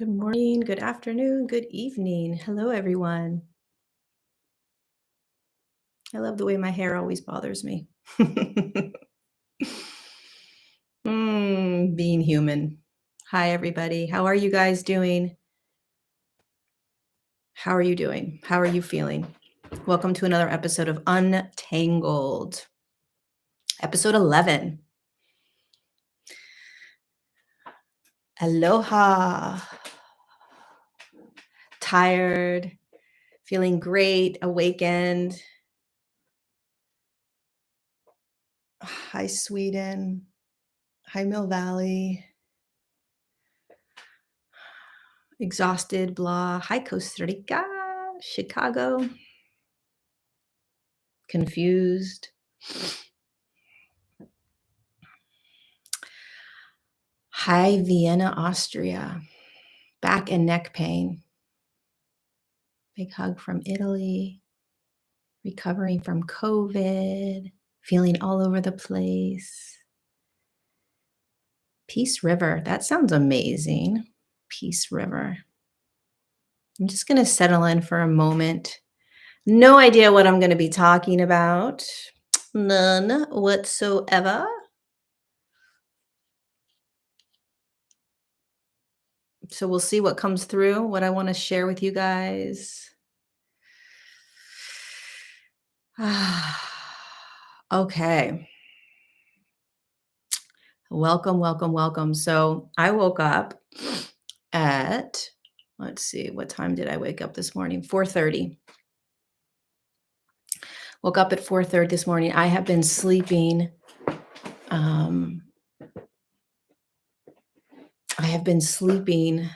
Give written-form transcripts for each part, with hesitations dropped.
Good morning, good afternoon, good evening. Hello, everyone. I love the way my hair always bothers me. Being human. Hi, everybody. How are you guys doing? How are you doing? How are you feeling? Welcome to another episode of Untangled, episode 11. Aloha. Tired, feeling great, awakened. Hi, Sweden. Hi, Mill Valley. Exhausted, blah. Hi, Costa Rica, Chicago. Confused. Hi, Vienna, Austria. Back and neck pain. Big hug from Italy. Recovering from COVID. Feeling all over the place. Peace River. That sounds amazing. Peace River. I'm just going to settle in for a moment. No idea what I'm going to be talking about. None whatsoever. So we'll see what comes through, what I want to share with you guys. Okay. Welcome, welcome, welcome. So I woke up at, let's see, what time did I wake up this morning? 4:30. Woke up at 4:30 this morning. I have been sleeping. I have been sleeping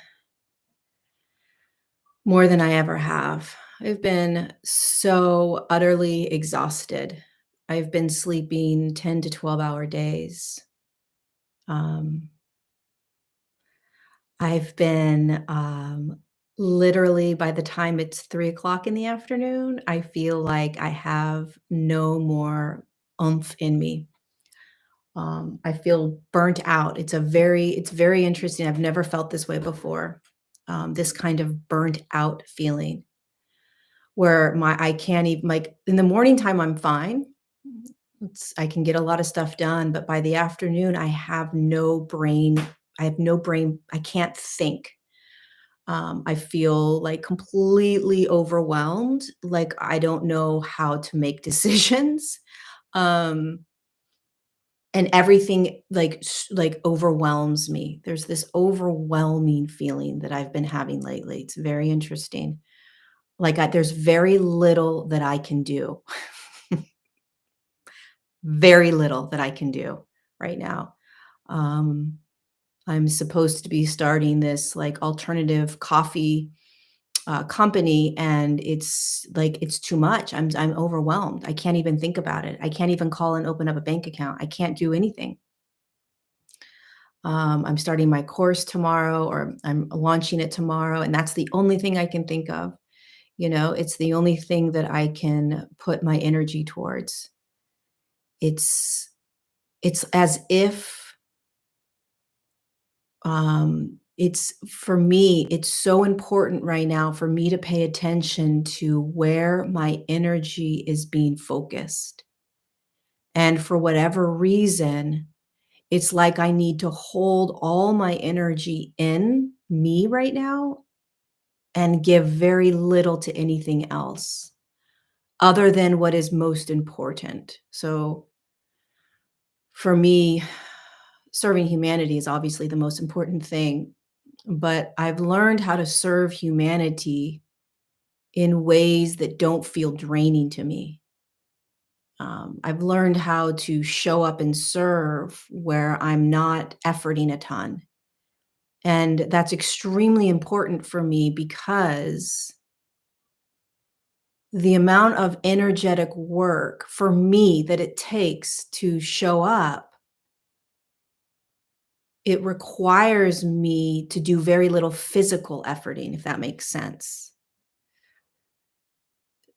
more than I ever have. I've been so utterly exhausted. I've been sleeping 10 to 12-hour days. I've been literally, by the time it's 3 o'clock in the afternoon, I feel like I have no more oomph in me. I feel burnt out. It's very interesting. I've never felt this way before. This kind of burnt out feeling where I can't even, like, in the morning time, I'm fine. I can get a lot of stuff done, but by the afternoon, I have no brain. I can't think. I feel like completely overwhelmed, like I don't know how to make decisions. Um, and everything like overwhelms me. There's this overwhelming feeling that I've been having lately. It's very interesting. Like there's very little that I can do. Very little that I can do right now. Um, I'm supposed to be starting this like alternative coffee company, and it's too much. I'm overwhelmed. I can't even think about it. I can't even call and open up a bank account. I can't do anything. I'm starting my course tomorrow, or I'm launching it tomorrow, and that's the only thing I can think of. It's the only thing that I can put my energy towards. It's it's as if it's for me, it's so important right now for me to pay attention to where my energy is being focused. And for whatever reason, it's like I need to hold all my energy in me right now and give very little to anything else other than what is most important. So for me, serving humanity is obviously the most important thing, but I've learned how to serve humanity in ways that don't feel draining to me. I've learned how to show up and serve where I'm not efforting a ton. And that's extremely important for me because the amount of energetic work for me that it takes to show up, it requires me to do very little physical efforting, if that makes sense.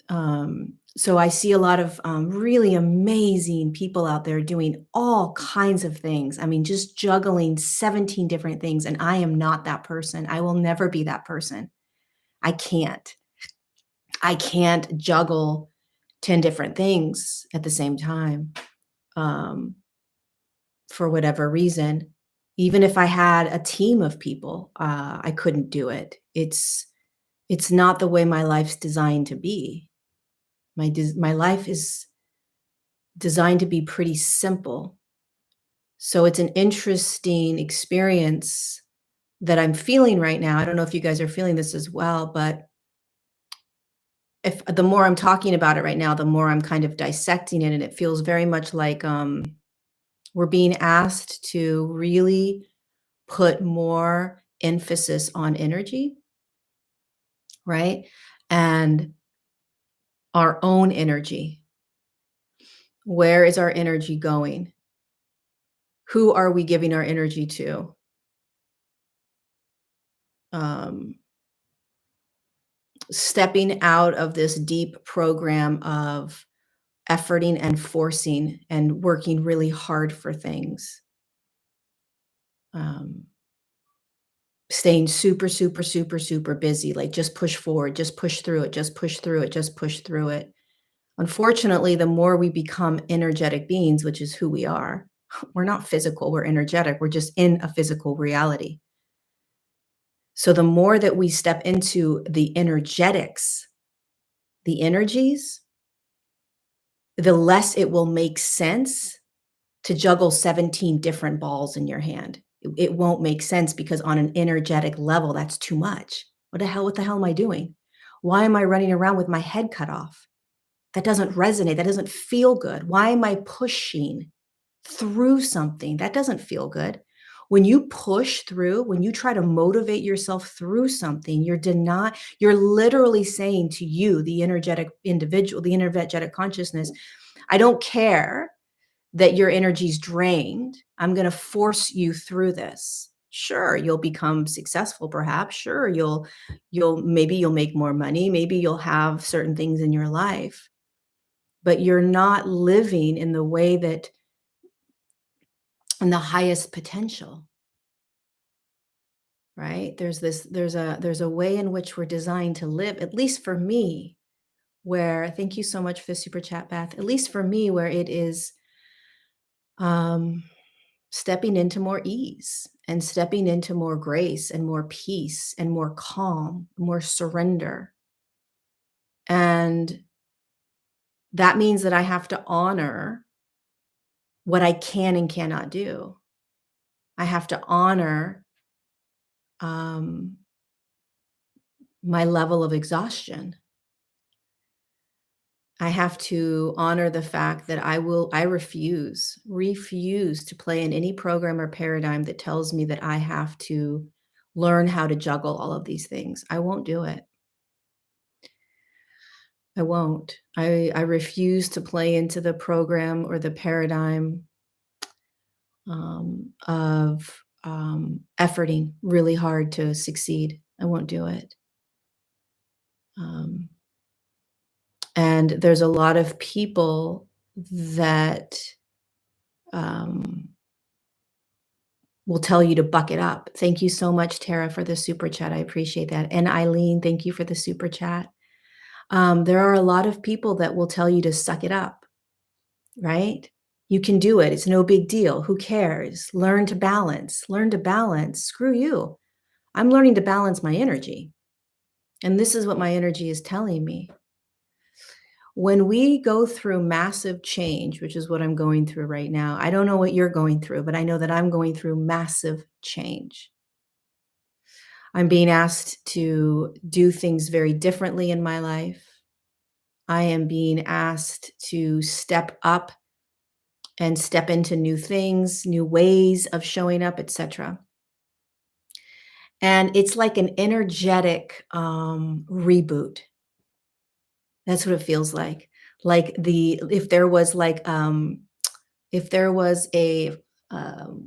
So I see a lot of really amazing people out there doing all kinds of things. I mean, just juggling 17 different things. And I am not that person. I will never be that person. I can't. I can't juggle 10 different things at the same time, um, for whatever reason. Even if I had a team of people, I couldn't do it. It's not the way my life's designed to be. My life is designed to be pretty simple. So it's an interesting experience that I'm feeling right now. I don't know if you guys are feeling this as well, but if the more I'm talking about it right now, the more I'm kind of dissecting it, and it feels very much like we're being asked to really put more emphasis on energy, right? And our own energy. Where is our energy going? Who are we giving our energy to? Um, Stepping out of this deep program of efforting and forcing and working really hard for things. Um, Staying super, super, super, super busy, like just push forward, just push through it, just push through it, just push through it. Unfortunately, the more we become energetic beings, which is who we are, we're not physical, we're energetic, we're just in a physical reality. So the more that we step into the energetics, the energies, the less it will make sense to juggle 17 different balls in your hand. It won't make sense because on an energetic level, that's too much. What the hell am I doing? Why am I running around with my head cut off? That doesn't resonate. That doesn't feel good. Why am I pushing through something? That doesn't feel good. When you push through, when you try to motivate yourself through something, you're literally saying to you, the energetic individual, the energetic consciousness, I don't care that your energy's drained. I'm going to force you through this. Sure, you'll become successful perhaps. Sure, you'll make more money, maybe you'll have certain things in your life, but you're not living in the way that in the highest potential, right? There's a way in which we're designed to live, at least for me, where thank you so much for the super chat, Beth. At least for me, where it is um stepping into more ease and stepping into more grace and more peace and more calm, more surrender. And that means that I have to honor what I can and cannot do. I have to honor um, my level of exhaustion. I have to honor the fact that I refuse to play in any program or paradigm that tells me that I have to learn how to juggle all of these things. I won't do it. I won't. I refuse to play into the program or the paradigm of efforting really hard to succeed. I won't do it. Um, and there's a lot of people that um, will tell you to buck it up. Thank you so much, Tara, for the super chat. I appreciate that. And Eileen, thank you for the super chat. There are a lot of people that will tell you to suck it up, right? You can do it. It's no big deal. Who cares? Learn to balance. Learn to balance. Screw you. I'm learning to balance my energy. And this is what my energy is telling me. When we go through massive change, which is what I'm going through right now, I don't know what you're going through, but I know that I'm going through massive change. I'm being asked to do things very differently in my life. I am being asked to step up and step into new things, new ways of showing up, etc. And it's like an energetic reboot. That's what it feels like. Like if there was a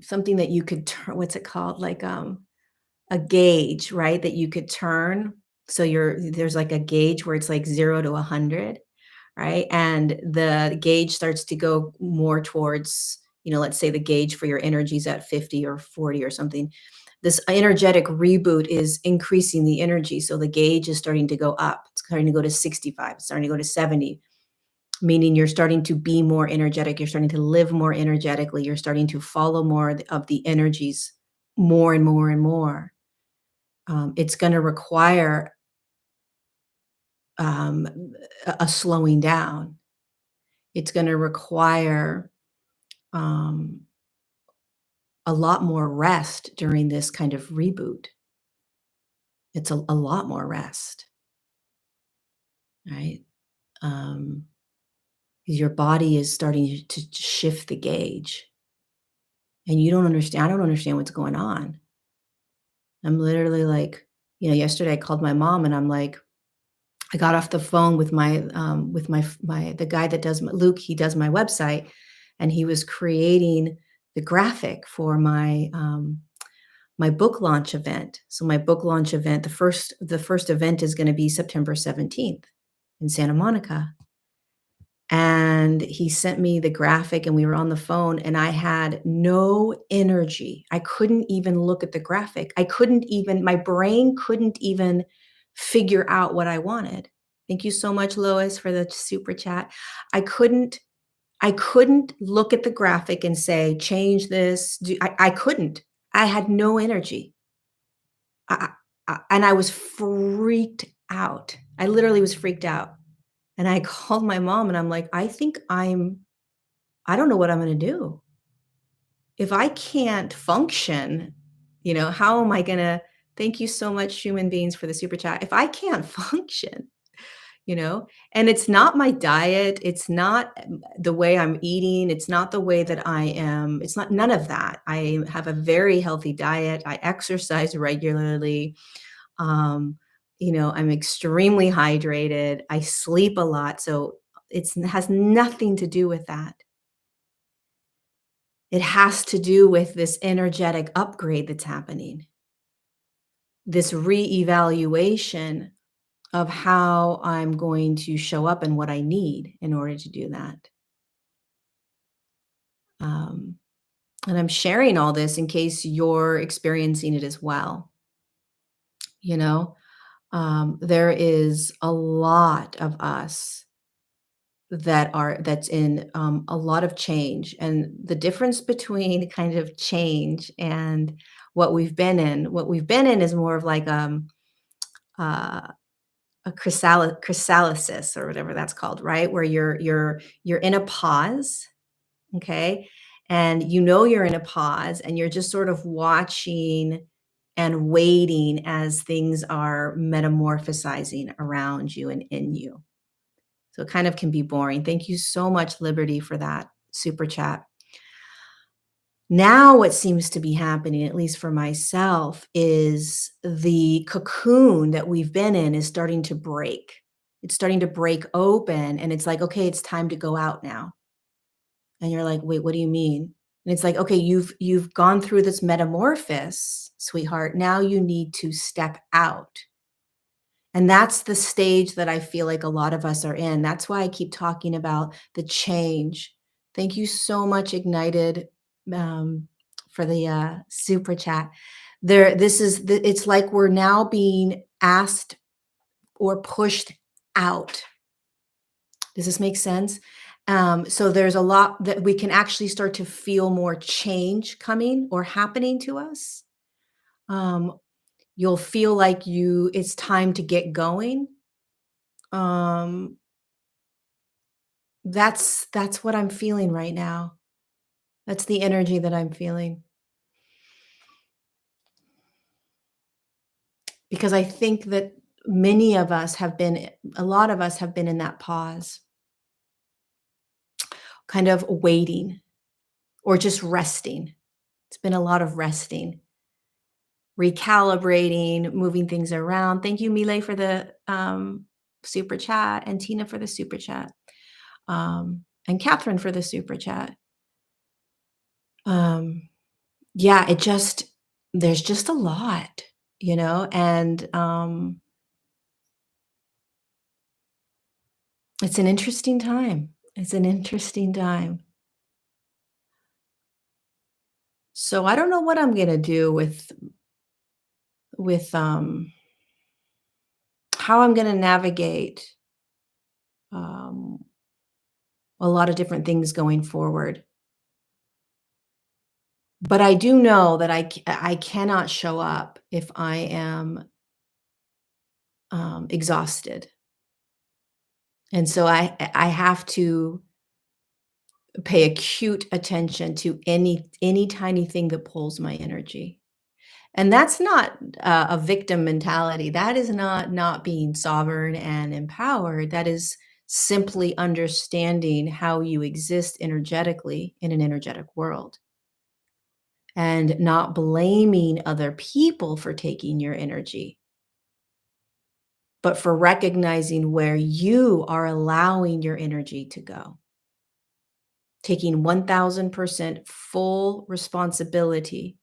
something that you could turn, what's it called? Like a gauge, right? That you could turn. So there's like a gauge where it's like 0 to 100, right? And the gauge starts to go more towards, let's say the gauge for your energy is at 50 or 40 or something. This energetic reboot is increasing the energy. So the gauge is starting to go up. It's starting to go to 65, it's starting to go to 70, meaning you're starting to be more energetic. You're starting to live more energetically. You're starting to follow more of the energies more and more and more. It's going to require um, a slowing down. It's going to require um, a lot more rest during this kind of reboot. It's a lot more rest, right? Um, 'Cause your body is starting to shift the gauge, and you don't understand. I don't understand what's going on. I'm literally like, yesterday I called my mom, and I'm like, I got off the phone with my the guy that does Luke. He does my website, and he was creating the graphic for my book launch event. So my book launch event, the first event is going to be September 17th in Santa Monica. And he sent me the graphic, and we were on the phone, and I had no energy. I couldn't even look at the graphic. My brain couldn't even figure out what I wanted. Thank you so much, Lois, for the super chat. I couldn't I couldn't look at the graphic and say, change this. I couldn't. I had no energy. And I was freaked out. I literally was freaked out. And I called my mom, and I'm like, I don't know what I'm gonna do. If I can't function, how am I gonna thank you so much, human beings, for the super chat. If I can't function, and it's not my diet, it's not the way I'm eating, it's not the way that I am, it's not none of that. I have a very healthy diet. I exercise regularly. Um, I'm extremely hydrated. I sleep a lot. So it has nothing to do with that. It has to do with this energetic upgrade that's happening, this reevaluation of how I'm going to show up and what I need in order to do that. Um, and I'm sharing all this in case you're experiencing it as well. You know, there is a lot of us that's in a lot of change, and the difference between kind of change and what we've been in is more of like uh, a chrysalysis or whatever that's called, right? Where you're in a pause, okay, and you're in a pause, and you're just sort of watching and waiting as things are metamorphosizing around you and in you. So it kind of can be boring. Thank you so much, Liberty, for that super chat. Now, what seems to be happening, at least for myself, is the cocoon that we've been in is starting to break. It's starting to break open, and it's like, okay, it's time to go out now. And you're like, wait, what do you mean? And it's like, okay, you've gone through this metamorphosis, sweetheart. Now you need to step out. And that's the stage that I feel like a lot of us are in. That's why I keep talking about the change. Thank you so much, Ignited, for the super chat. It's like we're now being asked or pushed out. Does this make sense? So there's a lot that we can actually start to feel more change coming or happening to us. Um, you'll feel like it's time to get going. Um, that's what I'm feeling right now. That's the energy that I'm feeling. Because I think that a lot of us have been in that pause, kind of waiting or just resting. It's been a lot of resting, recalibrating, moving things around. Thank you, Mile, for the super chat, and Tina for the super chat, and Catherine for the super chat. Yeah, there's just a lot, and It's an interesting time. It's an interesting time. So I don't know what I'm gonna do with how I'm gonna navigate, um, a lot of different things going forward. But I do know that I cannot show up if I am, exhausted. And so I have to pay acute attention to any tiny thing that pulls my energy. And that's not a victim mentality. That is not being sovereign and empowered. That is simply understanding how you exist energetically in an energetic world and not blaming other people for taking your energy, but for recognizing where you are allowing your energy to go. Taking 1000% full responsibility,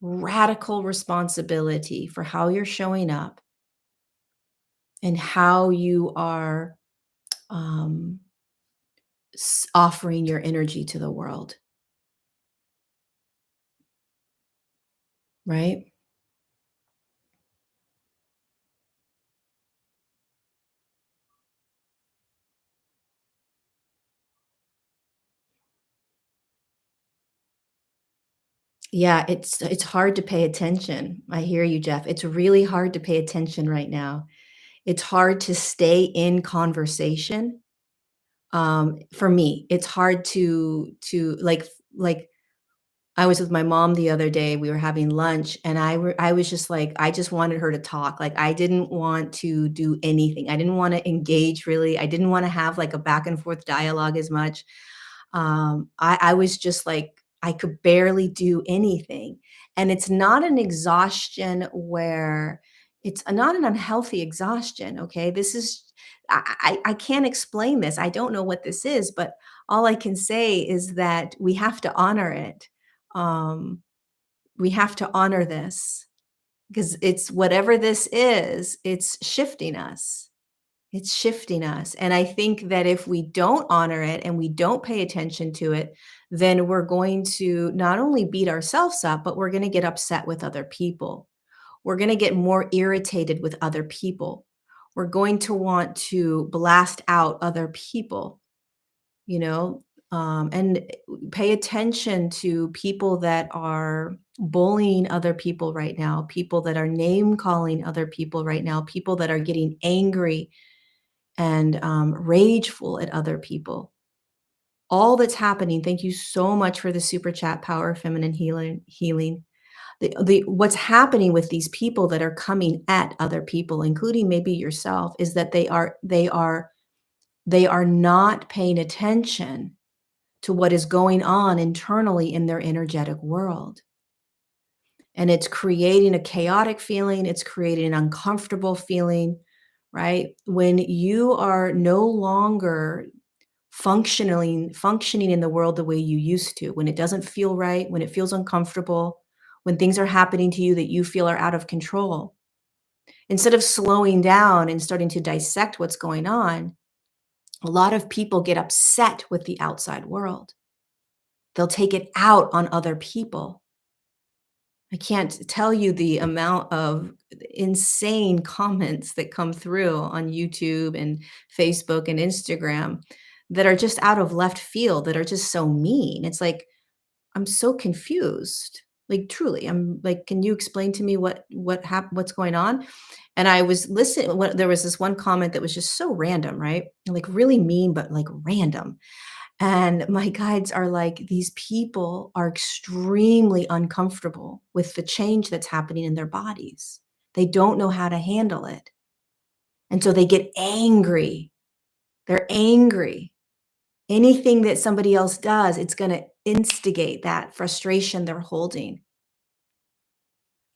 radical responsibility for how you're showing up and how you are um, offering your energy to the world, right? Yeah, it's hard to pay attention. I hear you, Jeff. It's really hard to pay attention right now. It's hard to stay in conversation. For me, it's hard to like I was with my mom the other day, we were having lunch, and I was just like, I just wanted her to talk, like, I didn't want to do anything, I didn't wanna engage really, I didn't wanna have, like, a back and forth dialogue as much. I was just like, I could barely do anything, and it's not an exhaustion where it's not an unhealthy exhaustion, okay? This is I can't explain this, I don't know what this is, but all I can say is that we have to honor it. Um, we have to honor this because it's whatever this is, it's shifting us. It's shifting us. And I think that if we don't honor it and we don't pay attention to it, then we're going to not only beat ourselves up, but we're going to get upset with other people. We're going to get more irritated with other people. We're going to want to blast out other people, you know, and pay attention to people that are bullying other people right now, people that are name calling other people right now, people that are getting angry and rageful at other people. All that's happening. Thank you so much for the super chat, Power of Feminine Healing. The what's happening with these people that are coming at other people, including maybe yourself, is that they are not paying attention to what is going on internally in their energetic world. And it's creating a chaotic feeling, it's creating an uncomfortable feeling, right? When you are no longer functioning in the world the way you used to, when it doesn't feel right, when it feels uncomfortable, when things are happening to you that you feel are out of control, instead of slowing down and starting to dissect what's going on, a lot of people get upset with the outside world. They'll take it out on other people. I can't tell you the amount of insane comments that come through on YouTube and Facebook and Instagram that are just out of left field, that are just so mean. It's like, I'm so confused. Like truly, I'm like, can you explain to me what's going on? And I was listening. There was this one comment that was just so random, right? Like really mean, but like random. And my guides are like, these people are extremely uncomfortable with the change that's happening in their bodies. They don't know how to handle it. And so they get angry. They're angry. Anything that somebody else does, it's going to instigate that frustration they're holding.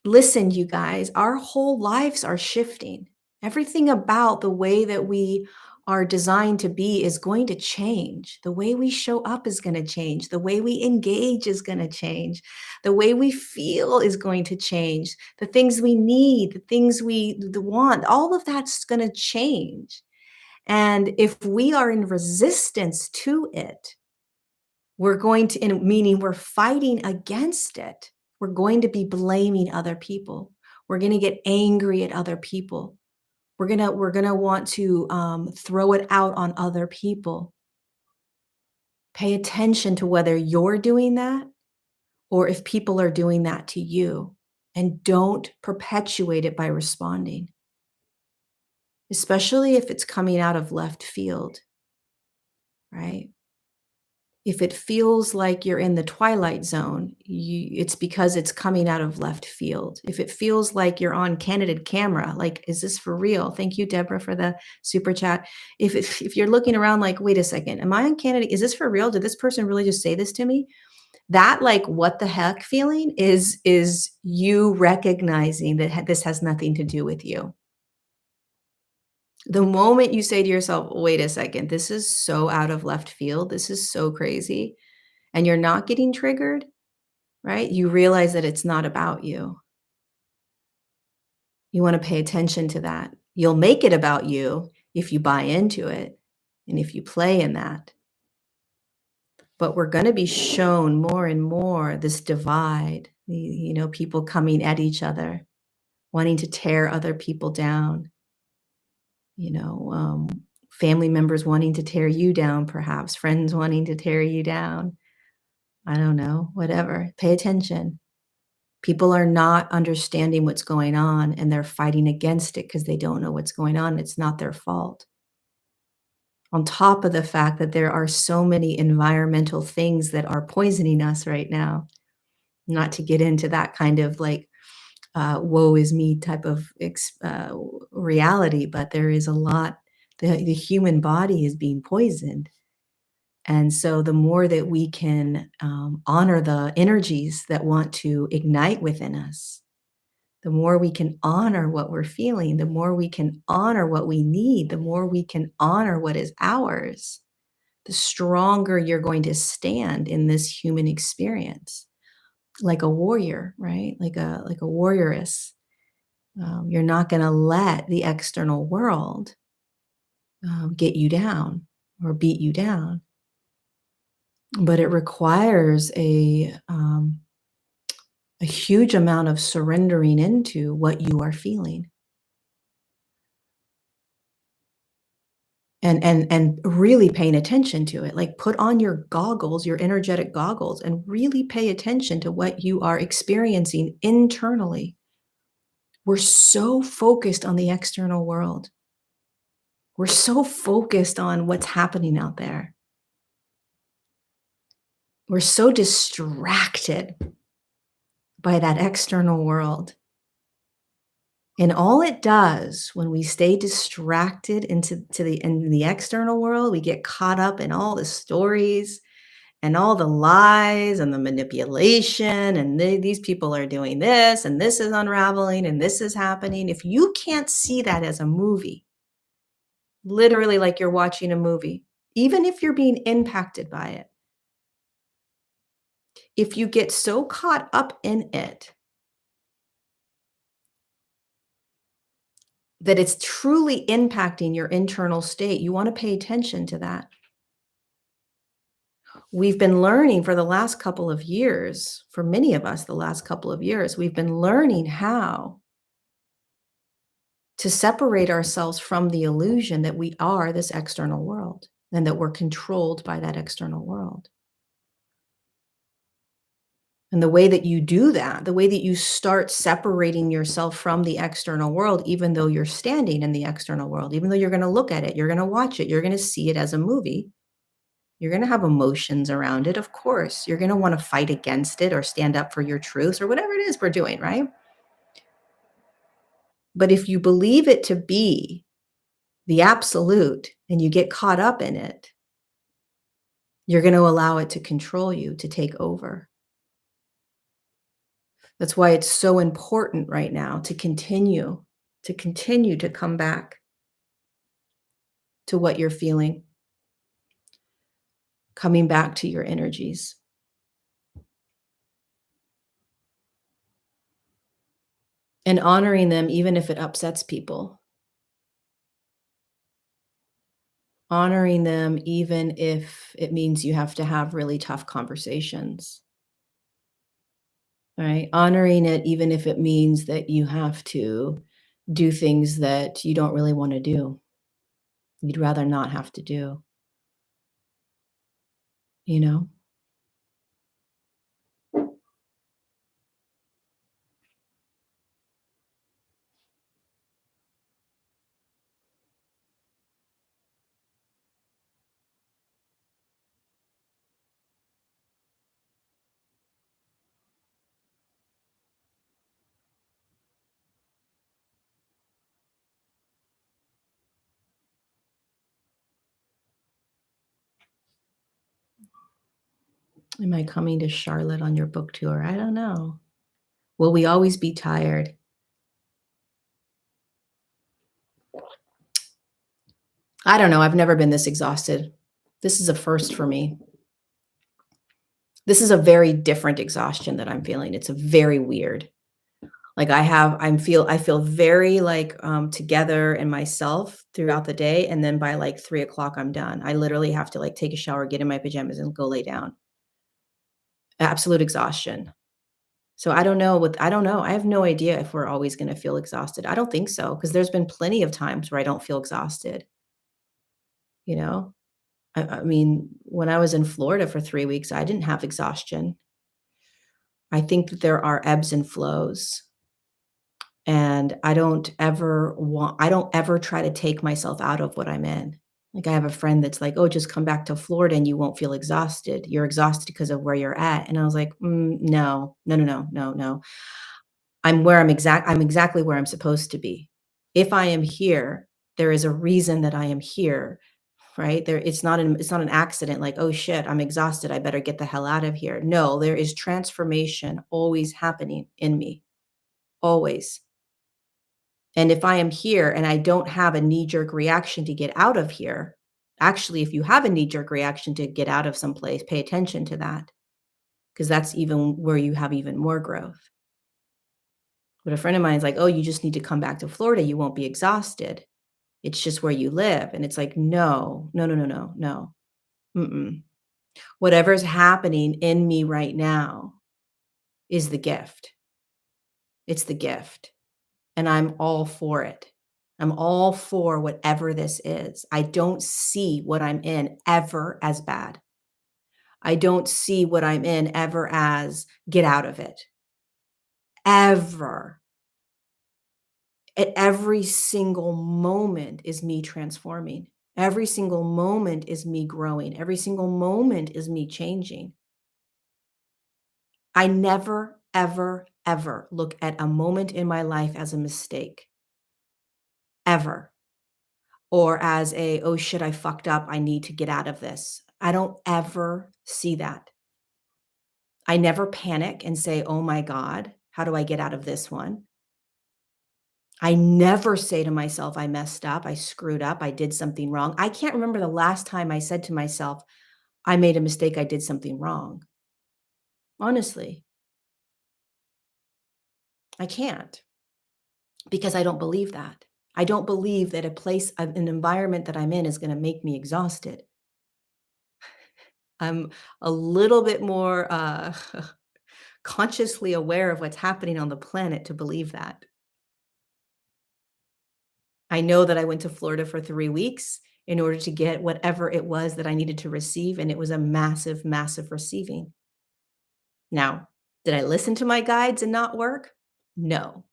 Listen, you guys, our whole lives are shifting. Everything about the way that we are designed to be is going to change. The way we show up is going to change. The way we engage is going to change. The way we feel is going to change. The things we need, the things we want, all of that's going to change. And if we are in resistance to it, we're going to, and meaning we're fighting against it, we're going to be blaming other people. We're going to get angry at other people. We're gonna want to throw it out on other people. Pay attention to whether you're doing that or if people are doing that to you, and don't perpetuate it by responding, especially if it's coming out of left field, right? If it feels like you're in the twilight zone, it's because it's coming out of left field. If it feels like you're on candid camera, like, is this for real? Thank you, Deborah, for the super chat. If you're looking around like, wait a second, am I on candid? Is this for real? Did this person really just say this to me? That, like, what the heck feeling is you recognizing that this has nothing to do with you. The moment you say to yourself, wait a second, this is so out of left field, this is so crazy, and you're not getting triggered, right? You realize that it's not about you. You want to pay attention to that. You'll make it about you if you buy into it and if you play in that. But we're going to be shown more and more this divide, people coming at each other, wanting to tear other people down, you know, um, family members wanting to tear you down, perhaps friends wanting to tear you down. I don't know, whatever. Pay attention. People are not understanding what's going on, and they're fighting against it because they don't know what's going on. It's not their fault. On top of the fact that there are so many environmental things that are poisoning us right now, not to get into that kind of like woe is me type of reality, but there is a lot. The human body is being poisoned. And so the more that we can honor the energies that want to ignite within us, the more we can honor what we're feeling, the more we can honor what we need, the more we can honor what is ours, the stronger you're going to stand in this human experience, like a warrior, right? Like a warrioress. You're not going to let the external world get you down or beat you down, but it requires a huge amount of surrendering into what you are feeling. And really paying attention to it. Like, put on your goggles, your energetic goggles, and really pay attention to what you are experiencing internally. We're so focused on the external world. We're so focused on what's happening out there. We're so distracted by that external world. And all it does when we stay distracted in the external world, we get caught up in all the stories and all the lies and the manipulation, and these people are doing this, and this is unraveling, and this is happening. If you can't see that as a movie, literally like you're watching a movie, even if you're being impacted by it, if you get so caught up in it that it's truly impacting your internal state, you want to pay attention to that. We've been learning for the last couple of years, for many of us, the last couple of years, we've been learning how to separate ourselves from the illusion that we are this external world and that we're controlled by that external world. And the way that you do that, the way that you start separating yourself from the external world, even though you're standing in the external world, even though you're going to look at it, you're going to watch it, you're going to see it as a movie, you're going to have emotions around it, of course. You're going to want to fight against it or stand up for your truths or whatever it is we're doing, right? But if you believe it to be the absolute and you get caught up in it, you're going to allow it to control you, to take over. That's why it's so important right now to continue to come back to what you're feeling, coming back to your energies. And honoring them even if it upsets people. Honoring them even if it means you have to have really tough conversations, right? Honoring it even if it means that you have to do things that you don't really wanna do, you'd rather not have to do, you know? Am I coming to Charlotte on your book tour? I don't know. Will we always be tired? I don't know, I've never been this exhausted. This is a first for me. This is a very different exhaustion that I'm feeling. It's a very weird. Like I feel very like together in myself throughout the day. And then by like 3 o'clock, I'm done. I literally have to like take a shower, get in my pajamas, and go lay down. Absolute exhaustion. So I don't know. I have no idea if we're always gonna feel exhausted. I don't think so, because there's been plenty of times where I don't feel exhausted, you know? I mean, when I was in Florida for 3 weeks, I didn't have exhaustion. I think that there are ebbs and flows, and I don't ever try to take myself out of what I'm in. Like, I have a friend that's like, "Oh, just come back to Florida and you won't feel exhausted. You're exhausted because of where you're at." And I was like, no. No, no, no, no, no. I'm exactly where I'm supposed to be. If I am here, there is a reason that I am here, right? It's not an accident like, "Oh shit, I'm exhausted. I better get the hell out of here." No, there is transformation always happening in me, always. And if I am here and I don't have a knee-jerk reaction to get out of here, actually, if you have a knee-jerk reaction to get out of some place, pay attention to that, because that's even where you have even more growth. But a friend of mine is like, "Oh, you just need to come back to Florida, you won't be exhausted. It's just where you live." And it's like, "No, no, no, no, no, no. Mm-mm. Whatever's happening in me right now is the gift. It's the gift, and I'm all for it. I'm all for whatever this is. I don't see what I'm in ever as bad. I don't see what I'm in ever as get out of it. Ever. At every single moment is me transforming. Every single moment is me growing. Every single moment is me changing. I never, ever, ever look at a moment in my life as a mistake, ever, or as a, oh shit, I fucked up. I need to get out of this. I don't ever see that. I never panic and say, oh my God, how do I get out of this one? I never say to myself, I messed up, I screwed up, I did something wrong. I can't remember the last time I said to myself, I made a mistake, I did something wrong. Honestly, I can't because I don't believe that. I don't believe that an environment that I'm in is going to make me exhausted. I'm a little bit more consciously aware of what's happening on the planet to believe that. I know that I went to Florida for 3 weeks in order to get whatever it was that I needed to receive, and it was a massive, massive receiving. Now, did I listen to my guides and not work? No.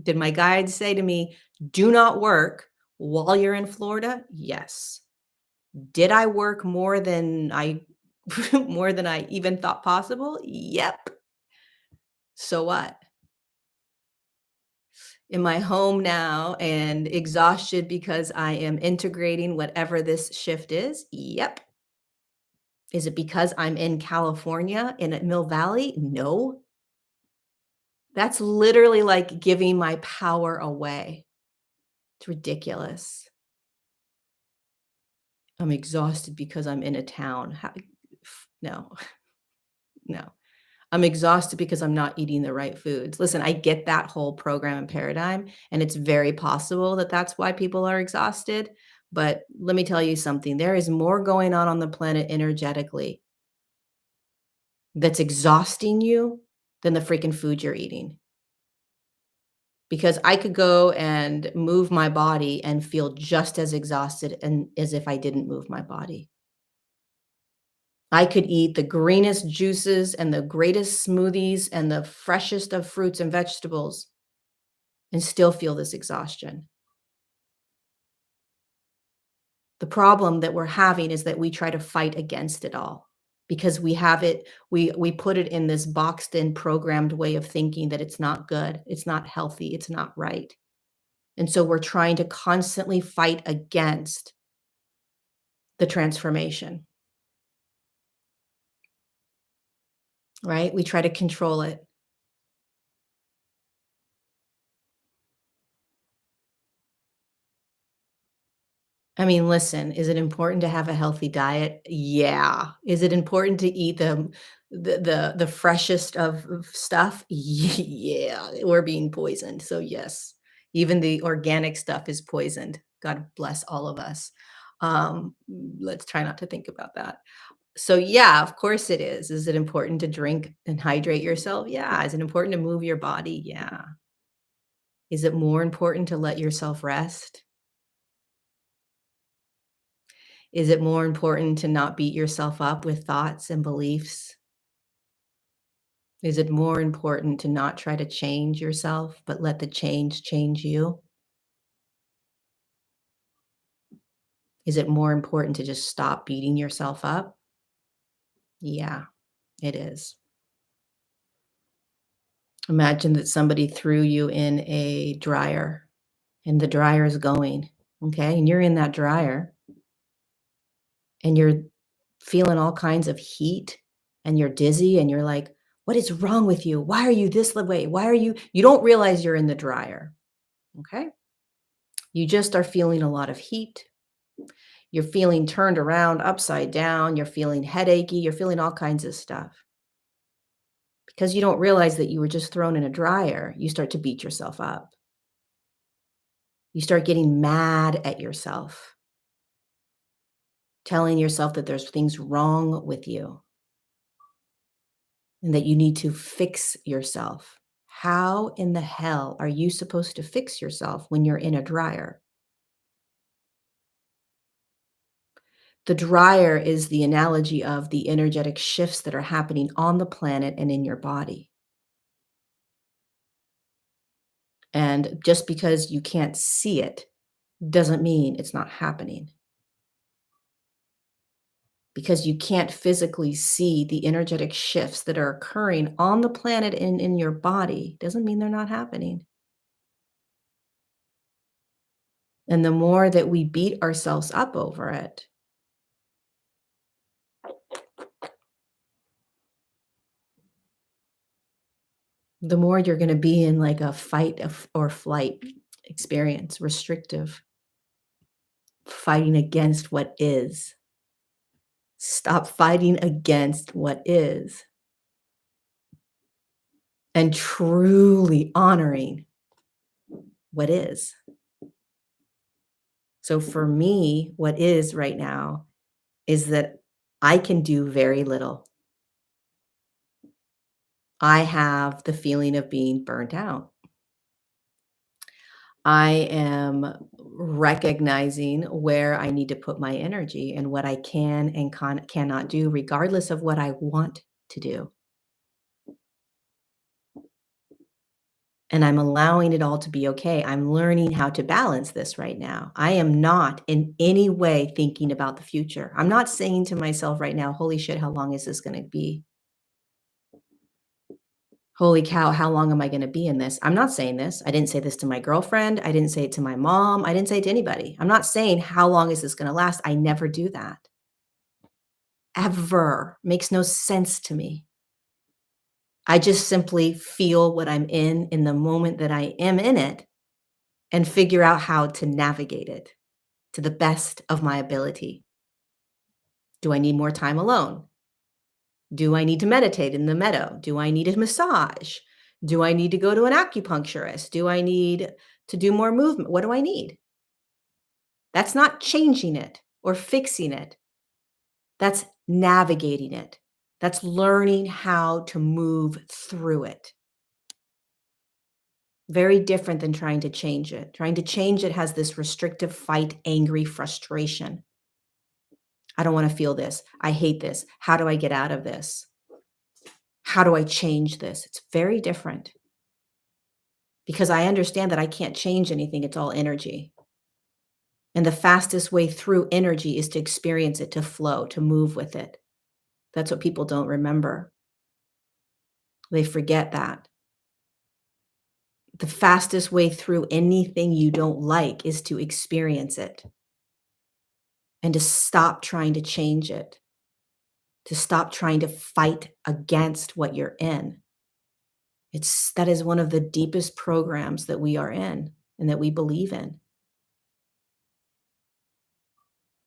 Did my guides say to me, "Do not work while you're in Florida?" Yes. Did I work more than I more than I even thought possible? Yep. So what? Am I home now and exhausted because I am integrating whatever this shift is? Yep. Is it because I'm in California in Mill Valley? No. That's literally like giving my power away. It's ridiculous. I'm exhausted because I'm in a town. No, no. I'm exhausted because I'm not eating the right foods. Listen, I get that whole program and paradigm, and it's very possible that that's why people are exhausted. But let me tell you something, there is more going on the planet energetically that's exhausting you than the freaking food you're eating. Because I could go and move my body and feel just as exhausted and as if I didn't move my body. I could eat the greenest juices and the greatest smoothies and the freshest of fruits and vegetables and still feel this exhaustion. The problem that we're having is that we try to fight against it all because we have it we put it in this boxed in programmed way of thinking that it's not good, it's not healthy, it's not right. And so we're trying to constantly fight against the transformation, right? We try to control it. I mean, listen, is it important to have a healthy diet? Yeah. Is it important to eat the freshest of stuff? Yeah, we're being poisoned. So yes, even the organic stuff is poisoned. God bless all of us. Let's try not to think about that. So yeah, of course it is. Is it important to drink and hydrate yourself? Yeah. Is it important to move your body? Yeah. Is it more important to let yourself rest? Is it more important to not beat yourself up with thoughts and beliefs? Is it more important to not try to change yourself, but let the change change you? Is it more important to just stop beating yourself up? Yeah, it is. Imagine that somebody threw you in a dryer and the dryer is going, okay? And you're in that dryer and you're feeling all kinds of heat and you're dizzy and you're like, "What is wrong with you? Why are you this way? Why are you don't realize you're in the dryer, okay? You just are feeling a lot of heat. You're feeling turned around, upside down, you're feeling headachy, you're feeling all kinds of stuff. Because you don't realize that you were just thrown in a dryer, you start to beat yourself up. You start getting mad at yourself, telling yourself that there's things wrong with you and that you need to fix yourself. How in the hell are you supposed to fix yourself when you're in a dryer? The dryer is the analogy of the energetic shifts that are happening on the planet and in your body. And just because you can't see it doesn't mean it's not happening. Because you can't physically see the energetic shifts that are occurring on the planet and in your body doesn't mean they're not happening. And the more that we beat ourselves up over it, the more you're going to be in like a or flight experience, restrictive, fighting against what is. Stop fighting against what is and truly honoring what is. So for me, what is right now is that I can do very little. I have the feeling of being burnt out. I am recognizing where I need to put my energy and what I can and cannot do, regardless of what I want to do. And I'm allowing it all to be okay. I'm learning how to balance this right now. I am not in any way thinking about the future. I'm not saying to myself right now, holy shit, how long is this going to be? Holy cow, how long am I going to be in this? I'm not saying this. I didn't say this to my girlfriend. I didn't say it to my mom. I didn't say it to anybody. I'm not saying how long is this going to last. I never do that. Ever. Makes no sense to me. I just simply feel what I'm in the moment that I am in it and figure out how to navigate it to the best of my ability. Do I need more time alone? Do I need to meditate in the meadow? Do I need a massage? Do I need to go to an acupuncturist? Do I need to do more movement? What do I need? That's not changing it or fixing it. That's navigating it. That's learning how to move through it. Very different than trying to change it. Trying to change it has this restrictive fight, angry frustration. I don't want to feel this. I hate this. How do I get out of this? How do I change this? It's very different because I understand that I can't change anything. It's all energy. And the fastest way through energy is to experience it, to flow, to move with it. That's what people don't remember. They forget that. The fastest way through anything you don't like is to experience it and to stop trying to change it, to stop trying to fight against what you're in. That is one of the deepest programs that we are in and that we believe in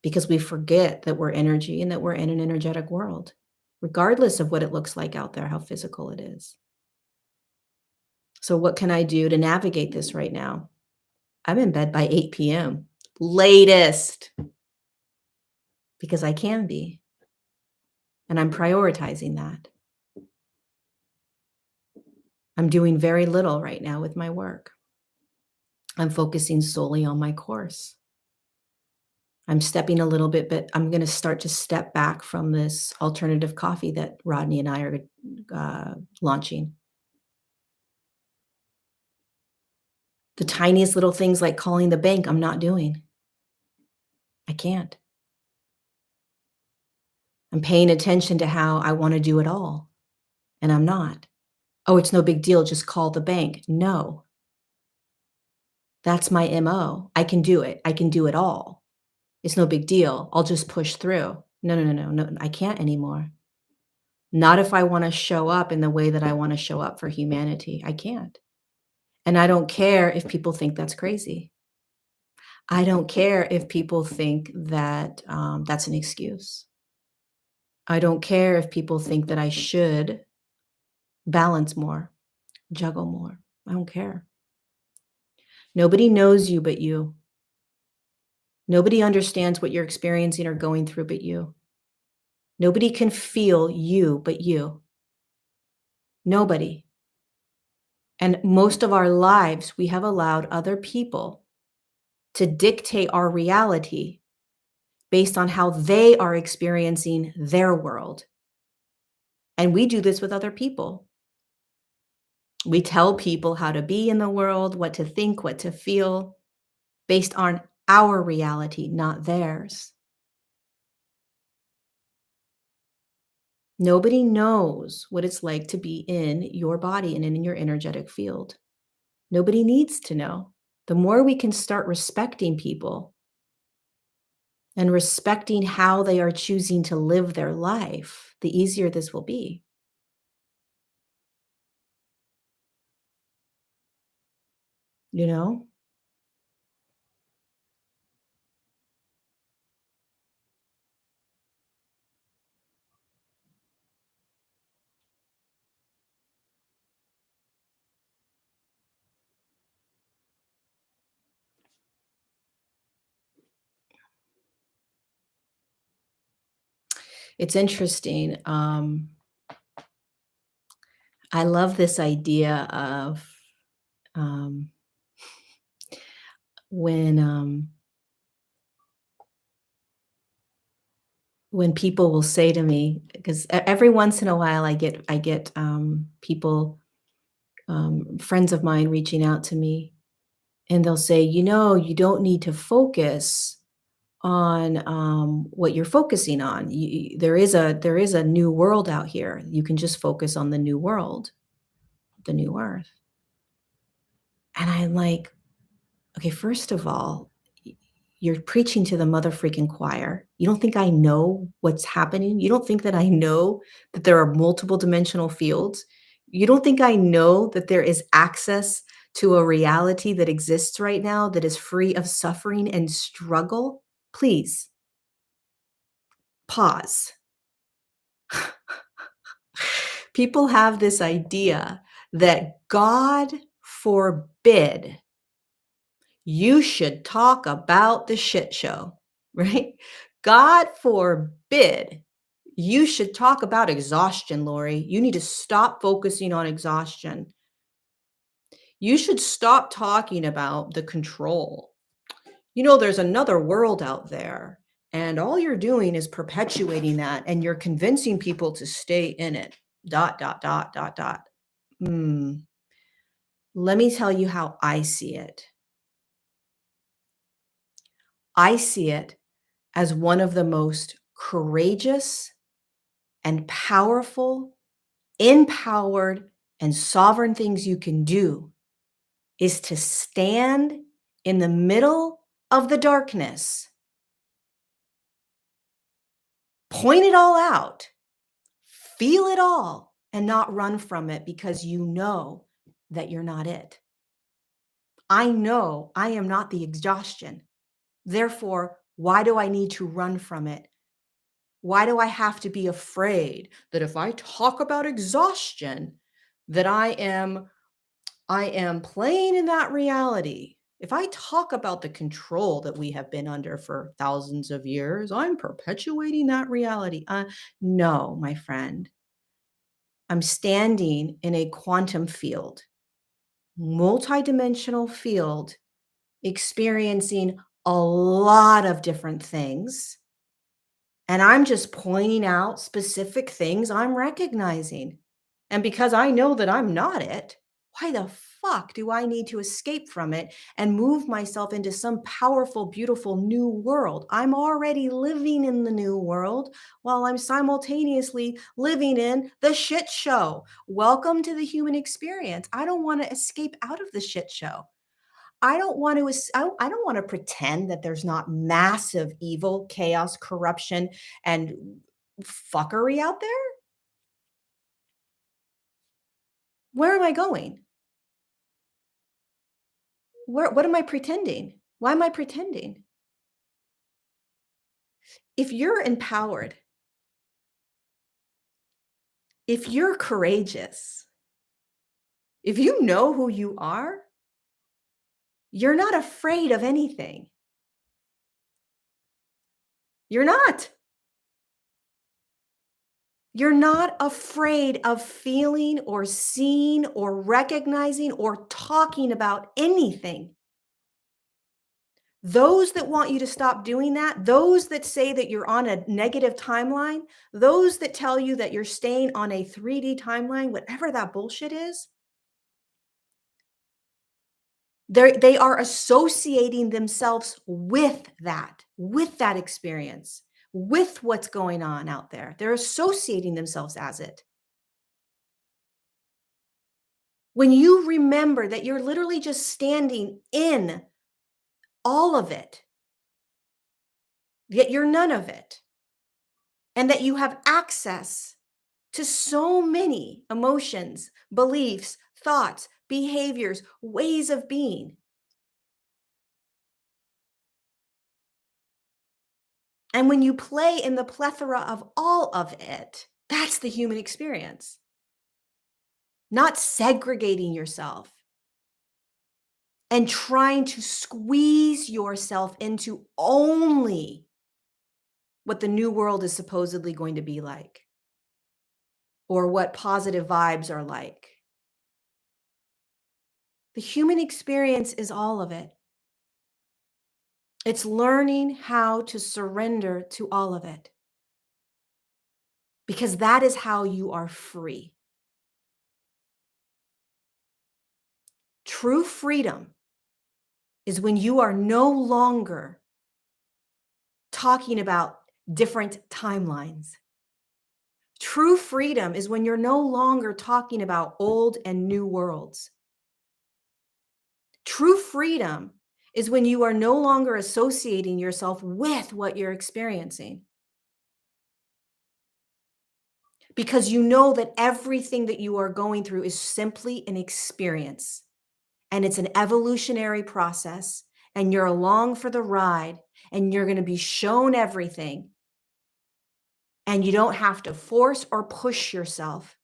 because we forget that we're energy and that we're in an energetic world, regardless of what it looks like out there, how physical it is. So, what can I do to navigate this right now? I'm in bed by 8 p.m. latest because I can be, and I'm prioritizing that. I'm doing very little right now with my work. I'm focusing solely on my course. I'm stepping a little bit, but I'm going to start to step back from this alternative coffee that Rodney and I are launching. The tiniest little things like calling the bank, I'm not doing. I can't. I'm paying attention to how I want to do it all, and I'm not. Oh, it's no big deal. Just call the bank. No, that's my MO. I can do it. I can do it all. It's no big deal. I'll just push through. No, no, no, no, no. I can't anymore. Not if I want to show up in the way that I want to show up for humanity. I can't. And I don't care if people think that's crazy. I don't care if people think that that's an excuse. I don't care if people think that I should balance more, juggle more. I don't care. Nobody knows you but you. Nobody understands what you're experiencing or going through but you. Nobody can feel you but you. Nobody. And most of our lives, we have allowed other people to dictate our reality based on how they are experiencing their world. And we do this with other people. We tell people how to be in the world, what to think, what to feel, based on our reality, not theirs. Nobody knows what it's like to be in your body and in your energetic field. Nobody needs to know. The more we can start respecting people and respecting how they are choosing to live their life, the easier this will be. You know? It's interesting. I love this idea of um, when when people will say to me, because every once in a while I get people, friends of mine reaching out to me, and they'll say, you don't need to focus on what you're focusing on. There is a new world out here. You can just focus on the new world, the new earth. And I'm like, okay, first of all, you're preaching to the mother freaking choir. You don't think I know what's happening? You don't think that I know that there are multiple dimensional fields? You don't think I know that there is access to a reality that exists right now that is free of suffering and struggle? Please pause. People have this idea that God forbid You should talk about the shit show, right? God forbid you should talk about exhaustion, Lorie. You need to stop focusing on exhaustion. You should stop talking about the control. There's another world out there, and all you're doing is perpetuating that, and you're convincing people to stay in it. Dot, dot, dot, dot, dot. Hmm. Let me tell you how I see it. I see it as one of the most courageous and powerful, empowered, and sovereign things you can do is to stand in the middle of the darkness, point it all out, feel it all, and not run from it because you know that you're not it. I know I am not the exhaustion. Therefore, why do I need to run from it? Why do I have to be afraid that if I talk about exhaustion, that I am playing in that reality? If I talk about the control that we have been under for thousands of years, I'm perpetuating that reality. No, my friend. I'm standing in a quantum field, multidimensional field, experiencing a lot of different things. And I'm just pointing out specific things I'm recognizing. And because I know that I'm not it, why the fuck do I need to escape from it and move myself into some powerful, beautiful new world? I'm already living in the new world while I'm simultaneously living in the shit show. Welcome to the human experience. I don't want to escape out of the shit show. I don't want to I don't want to pretend that there's not massive evil, chaos, corruption, and fuckery out there. Where am I going? What am I pretending? Why am I pretending? If you're empowered, if you're courageous, if you know who you are, you're not afraid of anything. You're not. You're not afraid of feeling or seeing or recognizing or talking about anything. Those that want you to stop doing that, those that say that you're on a negative timeline, those that tell you that you're staying on a 3D timeline, whatever that bullshit is, they are associating themselves with that experience, with what's going on out there. They're associating themselves as it. When you remember that you're literally just standing in all of it, yet you're none of it, and that you have access to so many emotions, beliefs, thoughts, behaviors, ways of being. And when you play in the plethora of all of it, that's the human experience. Not segregating yourself and trying to squeeze yourself into only what the new world is supposedly going to be like, or what positive vibes are like. The human experience is all of it. It's learning how to surrender to all of it, because that is how you are free. True freedom is when you are no longer talking about different timelines. True freedom is when you're no longer talking about old and new worlds. True freedom is when you are no longer associating yourself with what you're experiencing. Because you know that everything that you are going through is simply an experience, and it's an evolutionary process, and you're along for the ride, and you're going to be shown everything. And you don't have to force or push yourself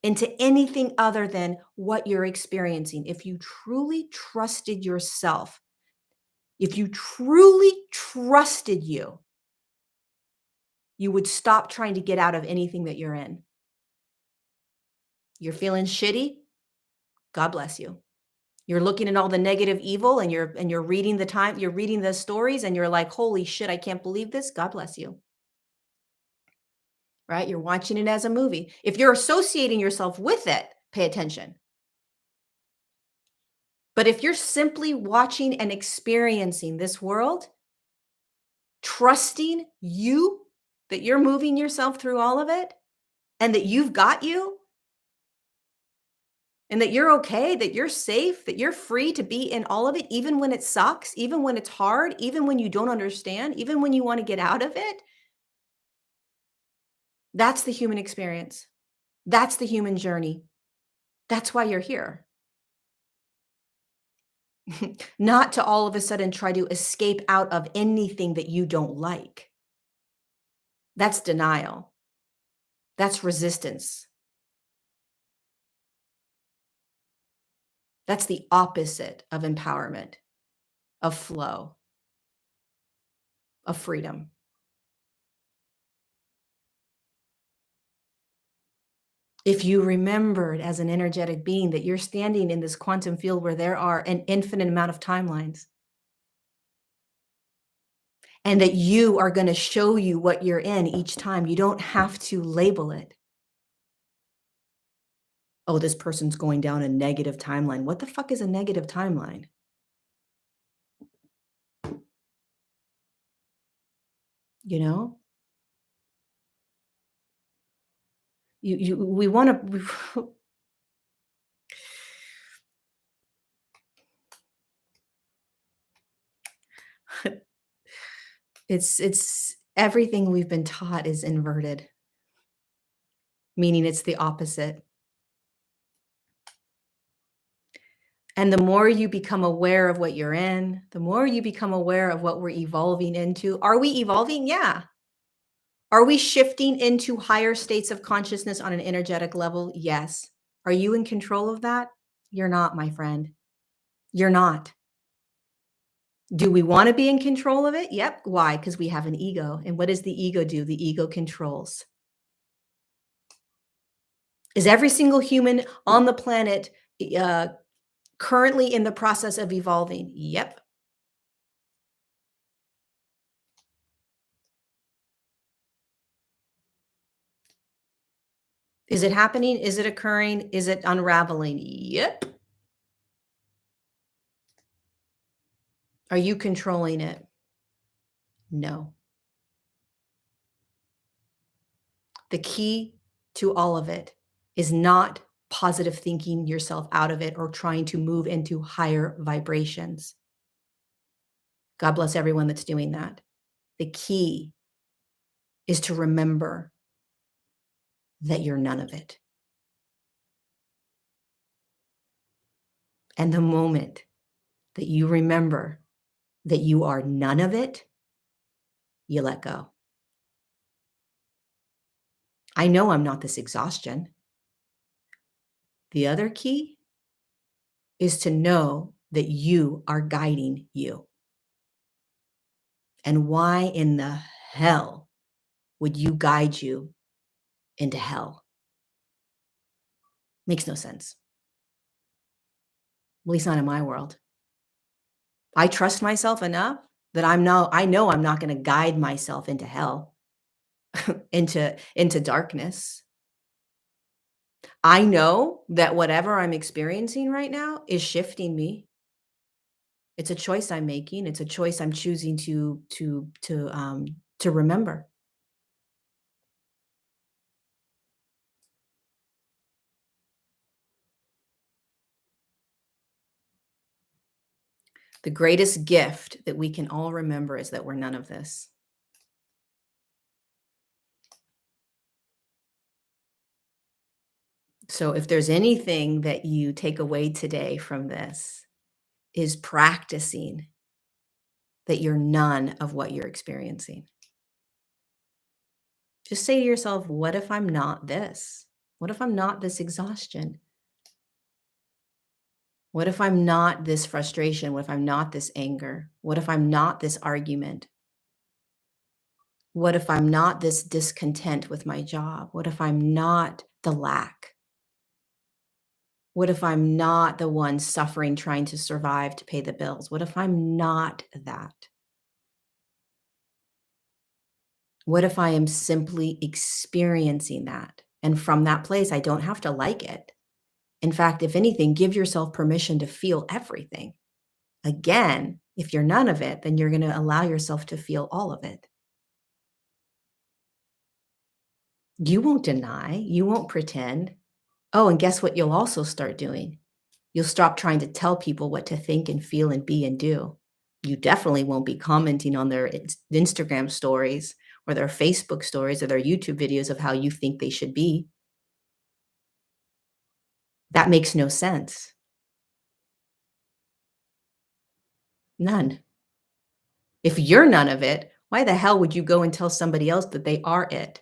into anything other than what you're experiencing. If you truly trusted yourself If you truly trusted you, you would stop trying to get out of anything that you're in. You're feeling shitty? God bless you. You're looking at all the negative evil and you're reading you're reading the stories and you're like, "Holy shit, I can't believe this." God bless you. Right? You're watching it as a movie. If you're associating yourself with it, pay attention. But if you're simply watching and experiencing this world, trusting you that you're moving yourself through all of it and that you've got you and that you're okay, that you're safe, that you're free to be in all of it, even when it sucks, even when it's hard, even when you don't understand, even when you want to get out of it, that's the human experience. That's the human journey. That's why you're here. Not to all of a sudden try to escape out of anything that you don't like. That's denial. That's resistance. That's the opposite of empowerment, of flow, of freedom. If you remembered as an energetic being that you're standing in this quantum field where there are an infinite amount of timelines and that you are going to show you what you're in each time, you don't have to label it. Oh, this person's going down a negative timeline. What the fuck is a negative timeline? You know? We want to it's everything we've been taught is inverted, meaning it's the opposite. And the more you become aware of what you're in, the more you become aware of what we're evolving into. Are we evolving? Yeah. Are we shifting into higher states of consciousness on an energetic level? Yes. Are you in control of that? You're not, my friend. You're not. Do we want to be in control of it? Yep. Why? Because we have an ego. And what does the ego do? The ego controls. Is every single human on the planet currently in the process of evolving? Yep. Is it happening? Is it occurring? Is it unraveling? Yep. Are you controlling it? No. The key to all of it is not positive thinking yourself out of it or trying to move into higher vibrations. God bless everyone that's doing that. The key is to remember that you're none of it. And the moment that you remember that you are none of it, you let go. I know I'm not this exhaustion. The other key is to know that you are guiding you. And why in the hell would you guide you into hell? Makes no sense. At least not in my world. I trust myself enough that I know I'm not going to guide myself into hell, into darkness. I know that whatever I'm experiencing right now is shifting me. It's a choice I'm making. It's a choice I'm choosing to remember. The greatest gift that we can all remember is that we're none of this. So if there's anything that you take away today from this, is practicing that you're none of what you're experiencing. Just say to yourself, what if I'm not this? What if I'm not this exhaustion? What if I'm not this frustration? What if I'm not this anger? What if I'm not this argument? What if I'm not this discontent with my job? What if I'm not the lack? What if I'm not the one suffering trying to survive to pay the bills? What if I'm not that? What if I am simply experiencing that? And from that place, I don't have to like it. In fact, if anything, give yourself permission to feel everything. Again, if you're none of it, then you're going to allow yourself to feel all of it. You won't deny, you won't pretend. Oh, and guess what you'll also start doing? You'll stop trying to tell people what to think and feel and be and do. You definitely won't be commenting on their Instagram stories or their Facebook stories or their YouTube videos of how you think they should be. That makes no sense. None. If you're none of it, why the hell would you go and tell somebody else that they are it?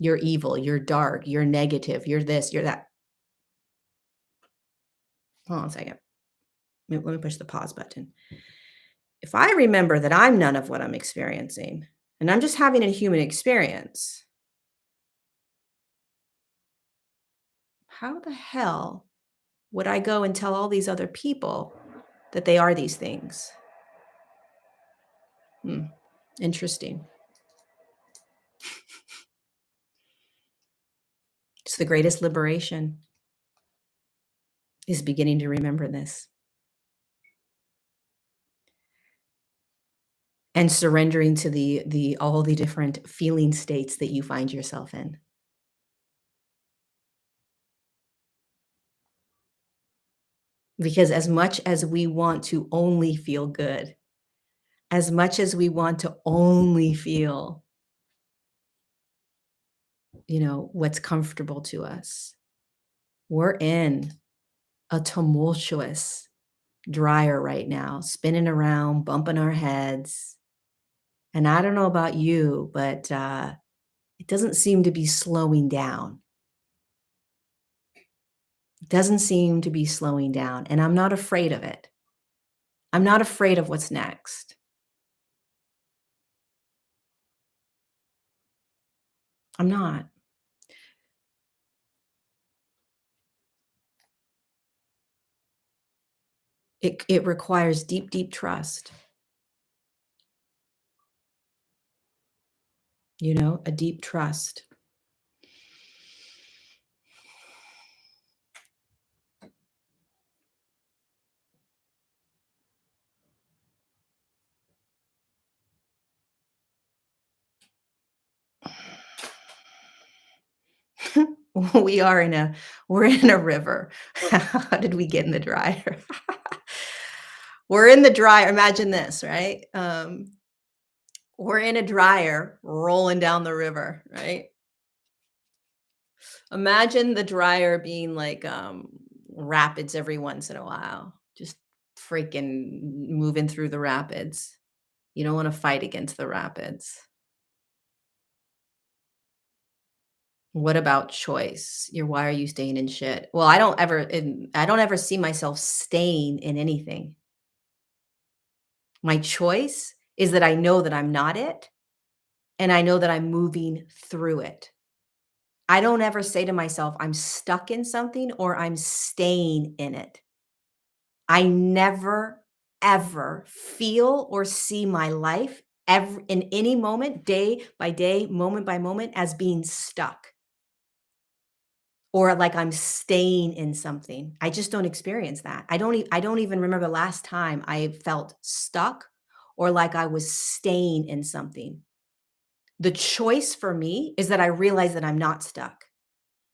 You're evil, you're dark, you're negative, you're this, you're that. Hold on a second. Let me push the pause button. If I remember that I'm none of what I'm experiencing and I'm just having a human experience, how the hell would I go and tell all these other people that they are these things? Hmm, interesting. It's the greatest liberation is beginning to remember this and surrendering to the all the different feeling states that you find yourself in. Because as much as we want to only feel good, as much as we want to only feel, what's comfortable to us, we're in a tumultuous dryer right now, spinning around, bumping our heads. And I don't know about you, but it doesn't seem to be slowing down. It doesn't seem to be slowing down. And I'm not afraid of it. I'm not afraid of what's next. I'm not. It requires deep, deep trust, a deep trust. We are in a we're in a river. How did we get in the dryer? We're in the dryer. Imagine this, right? We're in a dryer rolling down the river, right? Imagine the dryer being like rapids every once in a while, just freaking moving through the rapids. You don't want to fight against the rapids. What about choice? Why are you staying in shit? Well, I don't ever see myself staying in anything. My choice is that I know that I'm not it, and I know that I'm moving through it. I don't ever say to myself, I'm stuck in something or I'm staying in it. I never, ever feel or see my life ever in any moment, day by day, moment by moment, as being stuck or like I'm staying in something. I just don't experience that. I don't even remember the last time I felt stuck or like I was staying in something. The choice for me is that I realize that I'm not stuck.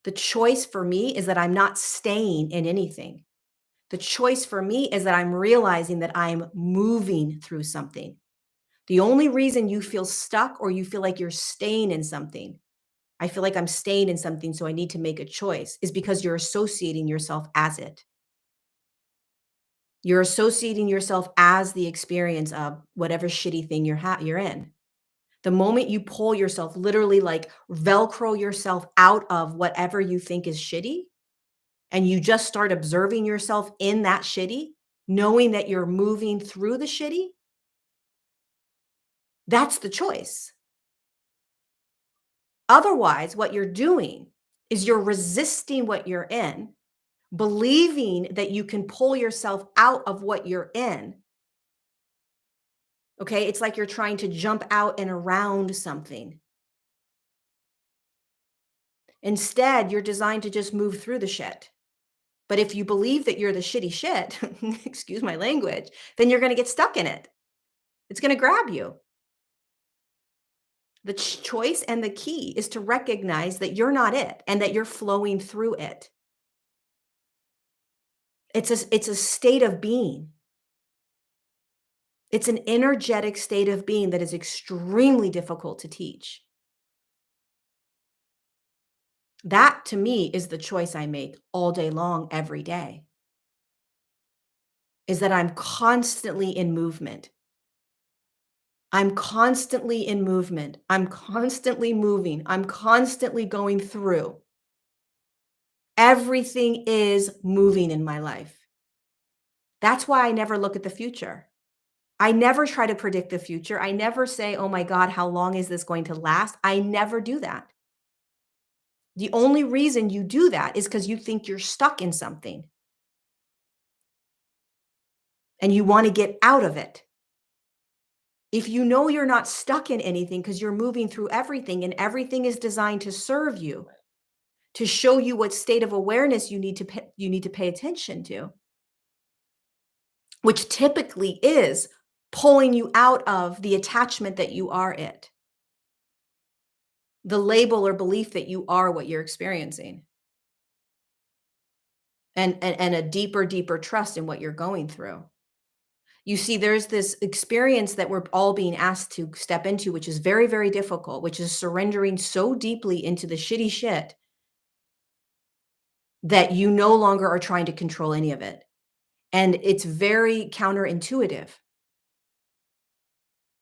The choice for me is that I'm not staying in anything. The choice for me is that I'm realizing that I'm moving through something. The only reason you feel stuck or you feel like you're staying in something, I feel like I'm staying in something, so I need to make a choice, is because you're associating yourself as it. You're associating yourself as the experience of whatever shitty thing you're in. The moment you pull yourself, literally like Velcro yourself out of whatever you think is shitty, and you just start observing yourself in that shitty, knowing that you're moving through the shitty, that's the choice. Otherwise, what you're doing is you're resisting what you're in, believing that you can pull yourself out of what you're in. Okay? It's like you're trying to jump out and around something. Instead, you're designed to just move through the shit. But if you believe that you're the shitty shit, excuse my language, then you're going to get stuck in it. It's going to grab you. The choice and the key is to recognize that you're not it and that you're flowing through it. It's a state of being. It's an energetic state of being that is extremely difficult to teach. That to me is the choice I make all day long, every day, is that I'm constantly in movement. I'm constantly in movement. I'm constantly moving. I'm constantly going through. Everything is moving in my life. That's why I never look at the future. I never try to predict the future. I never say, oh my God, how long is this going to last? I never do that. The only reason you do that is because you think you're stuck in something and you want to get out of it. If you know you're not stuck in anything because you're moving through everything and everything is designed to serve you, to show you what state of awareness you need to pay attention to, which typically is pulling you out of the attachment that you are it, the label or belief that you are what you're experiencing, and a deeper trust in what you're going through. You see, there's this experience that we're all being asked to step into, which is very, very difficult, which is surrendering so deeply into the shitty shit that you no longer are trying to control any of it. And it's very counterintuitive.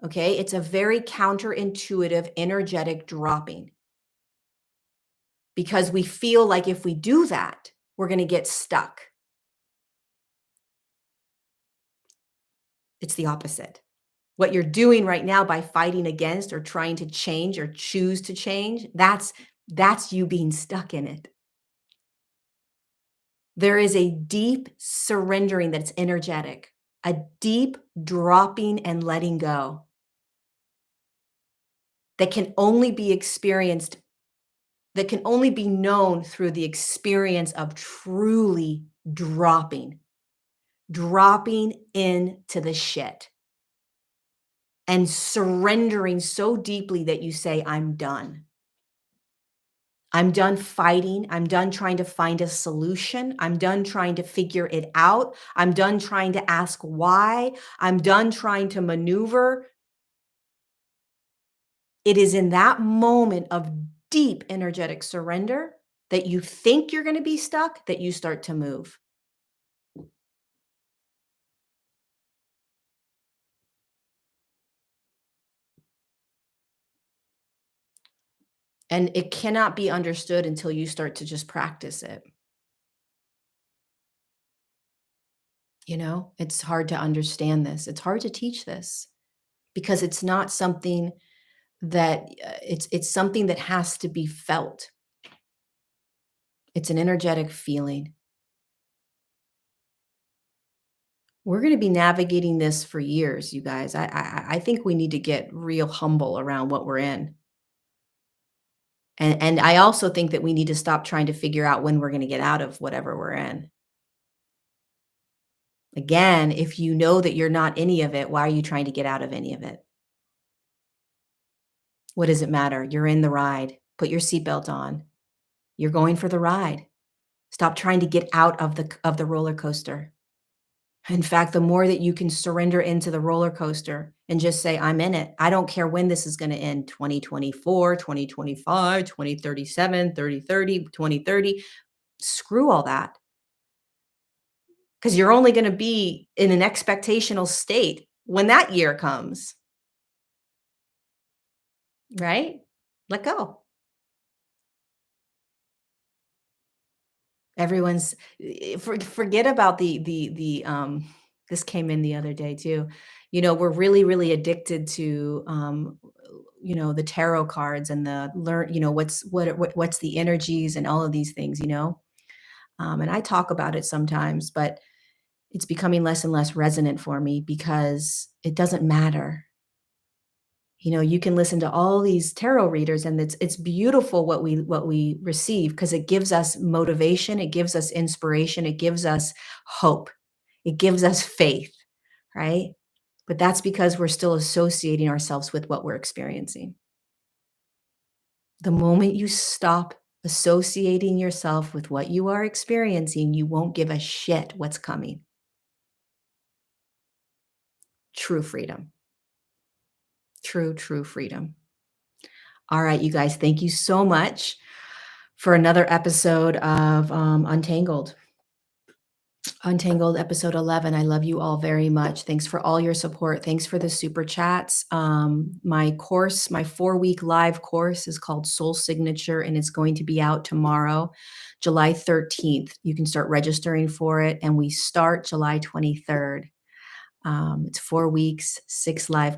Okay. It's a very counterintuitive, energetic dropping because we feel like if we do that, we're going to get stuck. It's the opposite. What you're doing right now by fighting against or trying to change or choose to change, that's you being stuck in it. There is a deep surrendering that's energetic, a deep dropping and letting go that can only be experienced, that can only be known through the experience of truly dropping into the shit and surrendering so deeply that you say, I'm done. I'm done fighting. I'm done trying to find a solution. I'm done trying to figure it out. I'm done trying to ask why. I'm done trying to maneuver. It is in that moment of deep energetic surrender that you think you're going to be stuck, that you start to move. And it cannot be understood until you start to just practice it. You know, it's hard to understand this. It's hard to teach this because it's not something that it's something that has to be felt. It's an energetic feeling. We're going to be navigating this for years, you guys. I think we need to get real humble around what we're in. And I also think that we need to stop trying to figure out when we're going to get out of whatever we're in. Again, if you know that you're not any of it, why are you trying to get out of any of it? What does it matter? You're in the ride. Put your seatbelt on. You're going for the ride. Stop trying to get out of the roller coaster. In fact, the more that you can surrender into the roller coaster and just say, I'm in it. I don't care when this is going to end, 2024, 2025, 2037, 3030, 2030. Screw all that. Because you're only going to be in an expectational state when that year comes. Right? Let go. Everyone's forget about this came in the other day too. We're really, really addicted to, the tarot cards and the learn, what's the energies and all of these things. And I talk about it sometimes, but it's becoming less and less resonant for me because it doesn't matter. You can listen to all these tarot readers and it's beautiful what we receive because it gives us motivation, it gives us inspiration, it gives us hope, it gives us faith, right? But that's because we're still associating ourselves with what we're experiencing. The moment you stop associating yourself with what you are experiencing, you won't give a shit what's coming. True freedom. True, true freedom. All right, you guys, thank you so much for another episode of Untangled. Untangled episode 11. I love you all very much. Thanks for all your support. Thanks for the super chats. My course, my 4-week live course is called Soul Signature, and it's going to be out tomorrow, July 13th. You can start registering for it, and we start July 23rd. It's 4 weeks, 6 live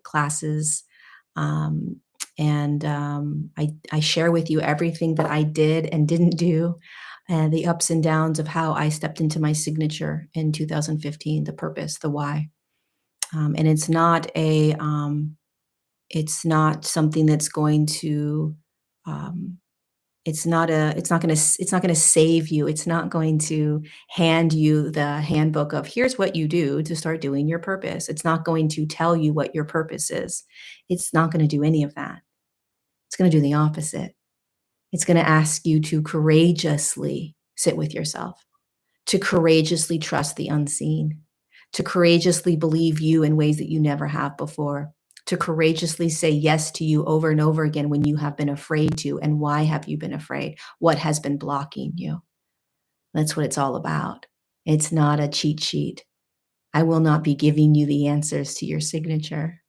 classes. I share with you everything that I did and didn't do, and the ups and downs of how I stepped into my signature in 2015, the purpose, the why. And it's not something that's going to, um, it's not gonna save you. It's not going to hand you the handbook of here's what you do to start doing your purpose. It's not going to tell you what your purpose is. It's not gonna do any of that. It's gonna do the opposite. It's gonna ask you to courageously sit with yourself, to courageously trust the unseen, to courageously believe you in ways that you never have before, to courageously say yes to you over and over again when you have been afraid to. And why have you been afraid? What has been blocking you? That's what it's all about. It's not a cheat sheet. I will not be giving you the answers to your signature.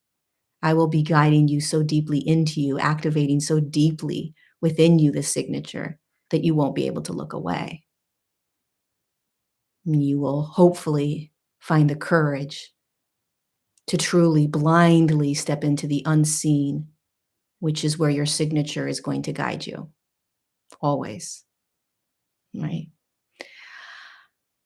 I will be guiding you so deeply into you, activating so deeply within you the signature that you won't be able to look away. You will hopefully find the courage to truly blindly step into the unseen, which is where your signature is going to guide you always, right?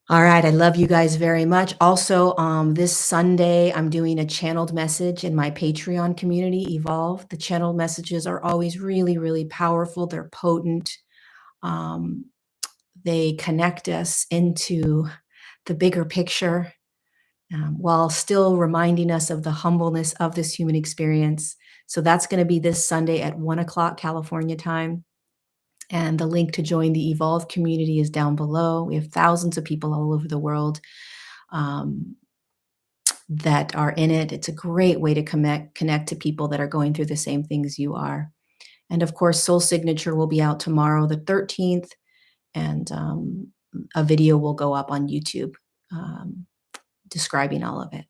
All right, I love you guys very much. Also, this Sunday, I'm doing a channeled message in my Patreon community, Evolve. The channeled messages are always really, really powerful. They're potent. Um, they connect us into the bigger picture, while still reminding us of the humbleness of this human experience. So that's going to be this Sunday at 1 o'clock California time. And the link to join the Evolve community is down below. We have thousands of people all over the world um, that are in it. It's a great way to connect to people that are going through the same things you are. And of course, Soul Signature will be out tomorrow, the 13th, and a video will go up on YouTube describing all of it.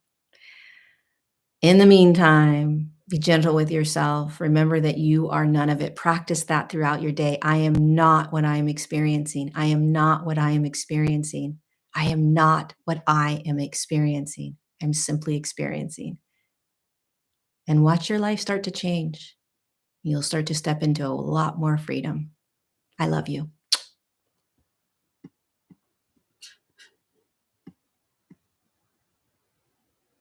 In the meantime, be gentle with yourself. Remember that you are none of it. Practice that throughout your day. I am not what I am experiencing. I am not what I am experiencing. I am not what I am experiencing. I'm simply experiencing. And watch your life start to change. You'll start to step into a lot more freedom. I love you.